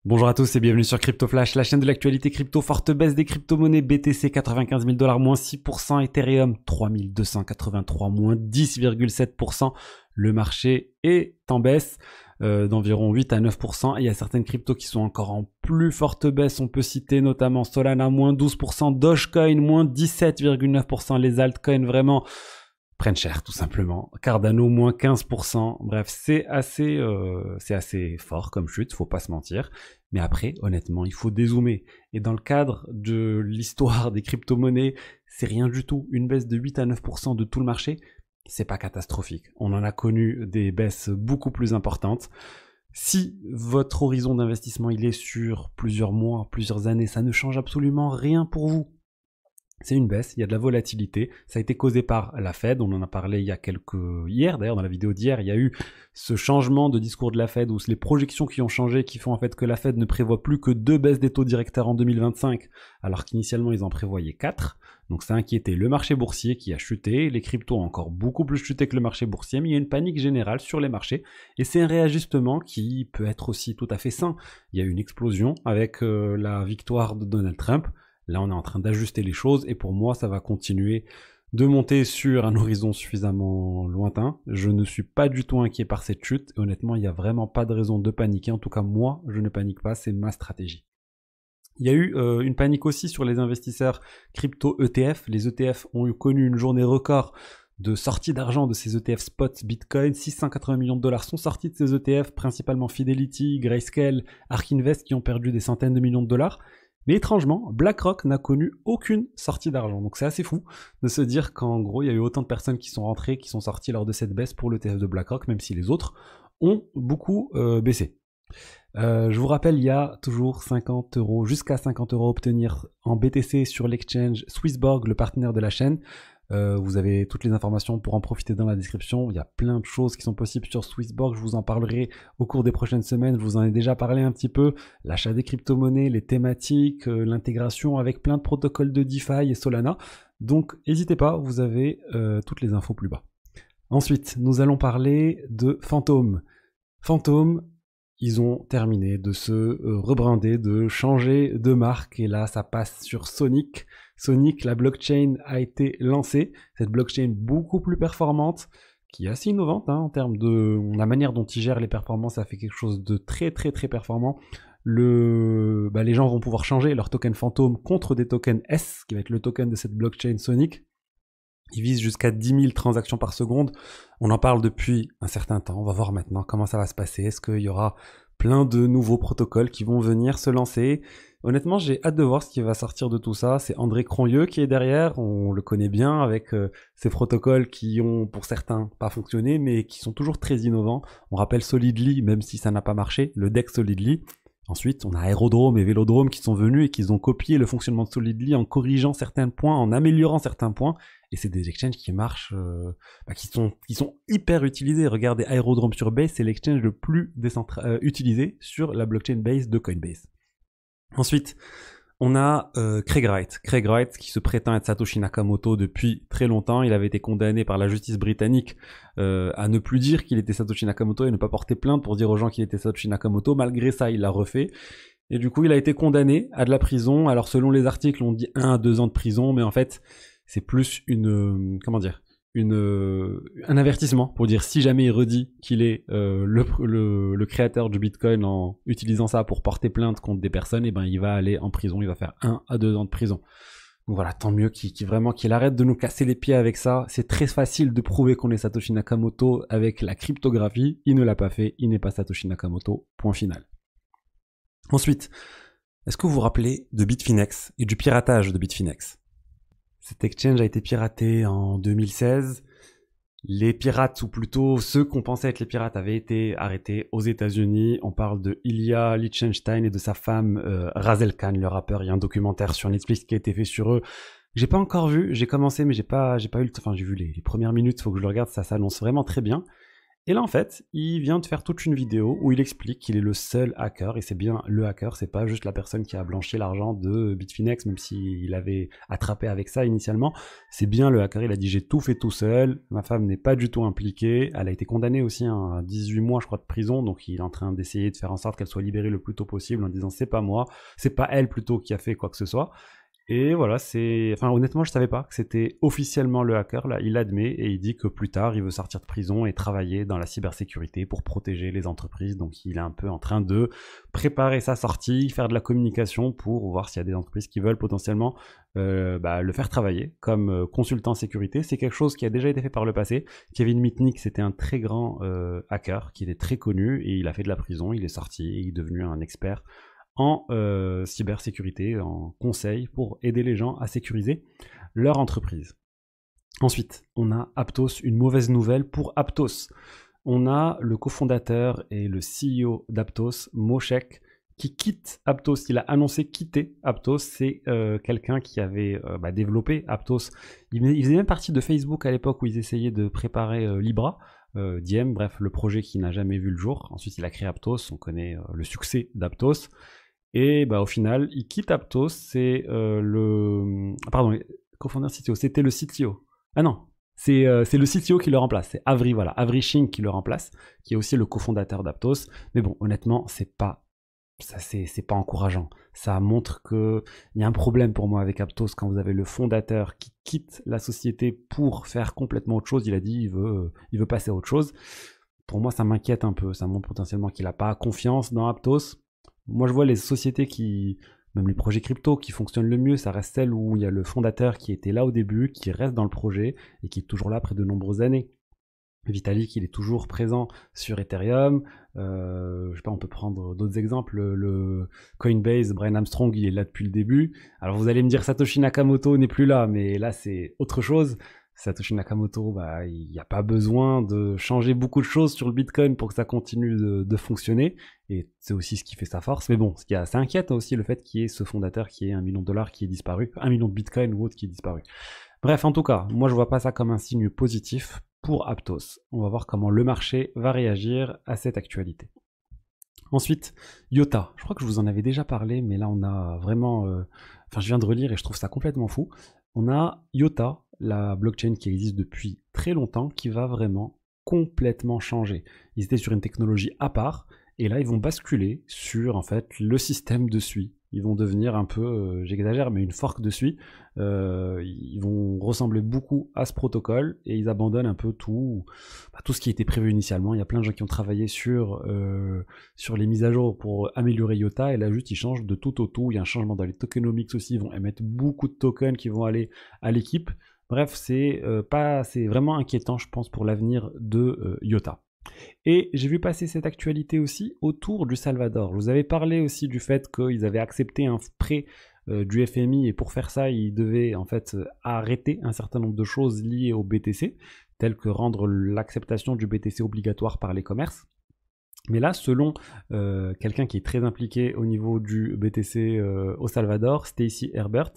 Bonjour à tous et bienvenue sur Crypto Flash, la chaîne de l'actualité crypto. Forte baisse des crypto-monnaies, BTC 95 000 $, moins 6%, Ethereum 3283, moins 10,7%. Le marché est en baisse d'environ 8 à 9%. Et il y a certaines cryptos qui sont encore en plus forte baisse. On peut citer notamment Solana, moins 12%, Dogecoin, moins 17,9%. Les altcoins vraiment prennent cher tout simplement. Cardano moins 15%. Bref, c'est assez fort comme chute, faut pas se mentir. Mais après, honnêtement, il faut dézoomer. Et dans le cadre de l'histoire des crypto-monnaies, c'est rien du tout. Une baisse de 8 à 9% de tout le marché, c'est pas catastrophique. On en a connu des baisses beaucoup plus importantes. Si votre horizon d'investissement il est sur plusieurs mois, plusieurs années, ça ne change absolument rien pour vous. C'est une baisse, il y a de la volatilité, ça a été causé par la Fed, on en a parlé hier d'ailleurs dans la vidéo d'hier, il y a eu ce changement de discours de la Fed où les projections qui ont changé qui font en fait que la Fed ne prévoit plus que 2 baisses des taux directeurs en 2025 alors qu'initialement ils en prévoyaient 4. Donc ça a inquiété le marché boursier qui a chuté, les cryptos ont encore beaucoup plus chuté que le marché boursier, mais il y a une panique générale sur les marchés et c'est un réajustement qui peut être aussi tout à fait sain. Il y a eu une explosion avec la victoire de Donald Trump. Là, on est en train d'ajuster les choses et pour moi, ça va continuer de monter sur un horizon suffisamment lointain. Je ne suis pas du tout inquiet par cette chute. Et honnêtement, il n'y a vraiment pas de raison de paniquer. En tout cas, moi, je ne panique pas. C'est ma stratégie. Il y a eu une panique aussi sur les investisseurs crypto ETF. Les ETF ont connu une journée record de sortie d'argent de ces ETF spot Bitcoin. 680 millions de $ sont sortis de ces ETF, principalement Fidelity, Grayscale, Ark Invest qui ont perdu des centaines de millions de dollars. Mais étrangement, BlackRock n'a connu aucune sortie d'argent. Donc c'est assez fou de se dire qu'en gros, il y a eu autant de personnes qui sont rentrées, qui sont sorties lors de cette baisse pour l'ETF de BlackRock, même si les autres ont beaucoup baissé. Je vous rappelle, il y a toujours 50 €, jusqu'à 50 € à obtenir en BTC sur l'exchange Swissborg, le partenaire de la chaîne. Vous avez toutes les informations pour en profiter dans la description. Il y a plein de choses qui sont possibles sur Swissborg. Je vous en parlerai au cours des prochaines semaines. Je vous en ai déjà parlé un petit peu. L'achat des crypto-monnaies, les thématiques, l'intégration avec plein de protocoles de DeFi et Solana. Donc, n'hésitez pas, vous avez toutes les infos plus bas. Ensuite, nous allons parler de Phantom. Phantom, ils ont terminé de se rebrander, de changer de marque. Et là, ça passe sur Sonic. Sonic, la blockchain a été lancée. Cette blockchain beaucoup plus performante, qui est assez innovante en termes de la manière dont ils gèrent les performances. Ça fait quelque chose de très très très performant. Les gens vont pouvoir changer leur token Phantom contre des tokens S, qui va être le token de cette blockchain Sonic. Ils visent jusqu'à 10 000 transactions par seconde. On en parle depuis un certain temps. On va voir maintenant comment ça va se passer. Est-ce qu'il y aura plein de nouveaux protocoles qui vont venir se lancer? Honnêtement, j'ai hâte de voir ce qui va sortir de tout ça. C'est André Cronje qui est derrière. On le connaît bien avec ces protocoles qui ont, pour certains, pas fonctionné, mais qui sont toujours très innovants. On rappelle Solidly, même si ça n'a pas marché, le DEX Solidly. Ensuite, on a Aerodrome et Vélodrome qui sont venus et qui ont copié le fonctionnement de Solidly en corrigeant certains points, en améliorant certains points. Et c'est des exchanges qui marchent, qui sont hyper utilisés. Regardez, Aerodrome sur Base, c'est l'exchange le plus utilisé sur la blockchain Base de Coinbase. Ensuite, on a Craig Wright qui se prétend être Satoshi Nakamoto depuis très longtemps. Il avait été condamné par la justice britannique à ne plus dire qu'il était Satoshi Nakamoto et ne pas porter plainte pour dire aux gens qu'il était Satoshi Nakamoto. Malgré ça, il l'a refait. Et du coup, il a été condamné à de la prison. Alors, selon les articles, on dit 1 à 2 ans de prison, mais en fait, c'est plus un avertissement pour dire si jamais il redit qu'il est le créateur du Bitcoin en utilisant ça pour porter plainte contre des personnes, et ben il va aller en prison, il va faire 1 à 2 ans de prison. Donc voilà, tant mieux qu'il arrête de nous casser les pieds avec ça. C'est très facile de prouver qu'on est Satoshi Nakamoto avec la cryptographie. Il ne l'a pas fait, il n'est pas Satoshi Nakamoto, point final. Ensuite, est-ce que vous vous rappelez de Bitfinex et du piratage de Bitfinex? Cet exchange a été piraté en 2016. Les pirates, ou plutôt ceux qu'on pensait être les pirates, avaient été arrêtés aux États-Unis. On parle de Ilya Lichtenstein et de sa femme Razel Khan, le rappeur. Il y a un documentaire sur Netflix qui a été fait sur eux. J'ai pas encore vu, j'ai commencé, mais j'ai pas eu le temps. Enfin, j'ai vu les premières minutes, faut que je le regarde, ça s'annonce vraiment très bien. Et là, en fait, il vient de faire toute une vidéo où il explique qu'il est le seul hacker, et c'est bien le hacker, c'est pas juste la personne qui a blanchi l'argent de Bitfinex, même s'il avait attrapé avec ça initialement, c'est bien le hacker. Il a dit j'ai tout fait tout seul, ma femme n'est pas du tout impliquée, elle a été condamnée aussi à 18 mois, je crois, de prison, donc il est en train d'essayer de faire en sorte qu'elle soit libérée le plus tôt possible en disant c'est pas moi, c'est pas elle plutôt qui a fait quoi que ce soit. Et voilà, enfin honnêtement, je savais pas que c'était officiellement le hacker, là, il l'admet et il dit que plus tard, il veut sortir de prison et travailler dans la cybersécurité pour protéger les entreprises. Donc il est un peu en train de préparer sa sortie, faire de la communication pour voir s'il y a des entreprises qui veulent potentiellement le faire travailler comme consultant sécurité. C'est quelque chose qui a déjà été fait par le passé. Kevin Mitnick, c'était un très grand hacker qui était très connu et il a fait de la prison, il est sorti et il est devenu un expert en cybersécurité, en conseil pour aider les gens à sécuriser leur entreprise. Ensuite, on a Aptos, une mauvaise nouvelle pour Aptos. On a le cofondateur et le CEO d'Aptos, Moshek, qui quitte Aptos. Il a annoncé quitter Aptos. C'est quelqu'un qui avait développé Aptos. Il faisait même partie de Facebook à l'époque où ils essayaient de préparer Libra. Diem, bref, le projet qui n'a jamais vu le jour. Ensuite, il a créé Aptos. On connaît le succès d'Aptos. Et au final, il quitte Aptos, c'est Pardon, cofondeur CTO, c'était le CTO. Ah non, c'est le CTO qui le remplace, c'est Avri, voilà, Avri Singh qui le remplace, qui est aussi le cofondateur d'Aptos. Mais bon, honnêtement, c'est pas encourageant. Ça montre qu'il y a un problème pour moi avec Aptos quand vous avez le fondateur qui quitte la société pour faire complètement autre chose. Il a dit il veut passer à autre chose. Pour moi, ça m'inquiète un peu. Ça montre potentiellement qu'il n'a pas confiance dans Aptos. Moi, je vois les sociétés même les projets crypto qui fonctionnent le mieux, ça reste celle où il y a le fondateur qui était là au début, qui reste dans le projet et qui est toujours là après de nombreuses années. Vitalik, il est toujours présent sur Ethereum. Je sais pas, on peut prendre d'autres exemples. Le Coinbase, Brian Armstrong, il est là depuis le début. Alors vous allez me dire Satoshi Nakamoto n'est plus là, mais là c'est autre chose. Satoshi Nakamoto, il n'y a pas besoin de changer beaucoup de choses sur le Bitcoin pour que ça continue de fonctionner. Et c'est aussi ce qui fait sa force. Mais bon, ce qui est assez inquiète aussi, le fait qu'il y ait ce fondateur qui ait $1 million qui est disparu, 1 million de Bitcoin ou autre qui est disparu. Bref, en tout cas, moi je vois pas ça comme un signe positif pour Aptos. On va voir comment le marché va réagir à cette actualité. Ensuite, IOTA. Je crois que je vous en avais déjà parlé, mais là on a vraiment... je viens de relire et je trouve ça complètement fou. On a IOTA, la blockchain qui existe depuis très longtemps, qui va vraiment complètement changer. Ils étaient sur une technologie à part, et là ils vont basculer sur en fait le système de SUI. Ils vont devenir un peu, j'exagère, mais une fork de SUI. Ils vont ressembler beaucoup à ce protocole et ils abandonnent un peu tout ce qui était prévu initialement. Il y a plein de gens qui ont travaillé sur les mises à jour pour améliorer IOTA et là juste ils changent de tout au tout. Il y a un changement dans les tokenomics aussi. Ils vont émettre beaucoup de tokens qui vont aller à l'équipe. Bref, c'est vraiment inquiétant, je pense, pour l'avenir de IOTA. Et j'ai vu passer cette actualité aussi autour du Salvador. Je vous avais parlé aussi du fait qu'ils avaient accepté un prêt du FMI et pour faire ça, ils devaient en fait arrêter un certain nombre de choses liées au BTC, telles que rendre l'acceptation du BTC obligatoire par les commerces. Mais là, selon quelqu'un qui est très impliqué au niveau du BTC au Salvador, Stacy Herbert,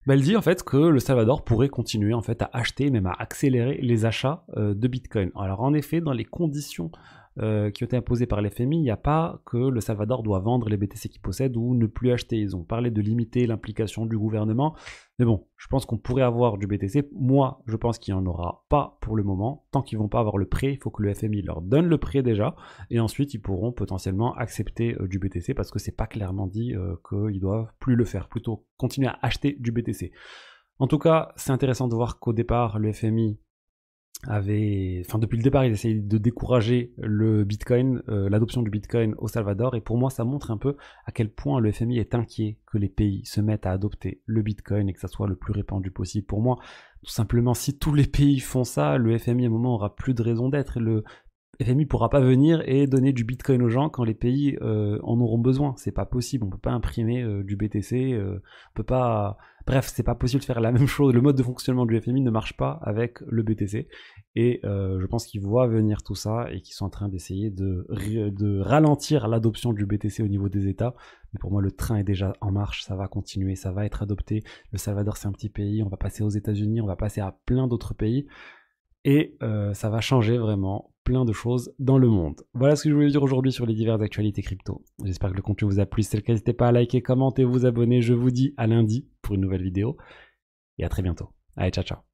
elle dit en fait que le Salvador pourrait continuer en fait à acheter, même à accélérer les achats de Bitcoin. Alors en effet, dans les conditions qui ont été imposées par l'FMI, il n'y a pas que le Salvador doit vendre les BTC qu'il possède ou ne plus acheter. Ils ont parlé de limiter l'implication du gouvernement. Mais bon, je pense qu'on pourrait avoir du BTC. Moi, je pense qu'il n'y en aura pas pour le moment. Tant qu'ils ne vont pas avoir le prêt, il faut que le FMI leur donne le prêt déjà. Et ensuite, ils pourront potentiellement accepter du BTC parce que c'est pas clairement dit qu'ils doivent plus le faire. Plutôt continuer à acheter du BTC. En tout cas, c'est intéressant de voir qu'au départ, le FMI depuis le départ, ils essayaient de décourager le Bitcoin, l'adoption du Bitcoin au Salvador. Et pour moi, ça montre un peu à quel point le FMI est inquiet que les pays se mettent à adopter le Bitcoin et que ça soit le plus répandu possible. Pour moi, tout simplement, si tous les pays font ça, le FMI à un moment aura plus de raison d'être. Le FMI pourra pas venir et donner du Bitcoin aux gens quand les pays en auront besoin. C'est pas possible. On peut pas imprimer du BTC. On peut pas. Bref, c'est pas possible de faire la même chose. Le mode de fonctionnement du FMI ne marche pas avec le BTC. Et je pense qu'ils voient venir tout ça et qu'ils sont en train d'essayer de ralentir l'adoption du BTC au niveau des États. Mais pour moi, le train est déjà en marche. Ça va continuer, ça va être adopté. Le Salvador, c'est un petit pays. On va passer aux États-Unis, on va passer à plein d'autres pays. Et ça va changer vraiment plein de choses dans le monde. Voilà ce que je voulais dire aujourd'hui sur les diverses actualités crypto. J'espère que le contenu vous a plu. Si c'est le cas, n'hésitez pas à liker, commenter, vous abonner. Je vous dis à lundi pour une nouvelle vidéo et à très bientôt. Allez, ciao ciao.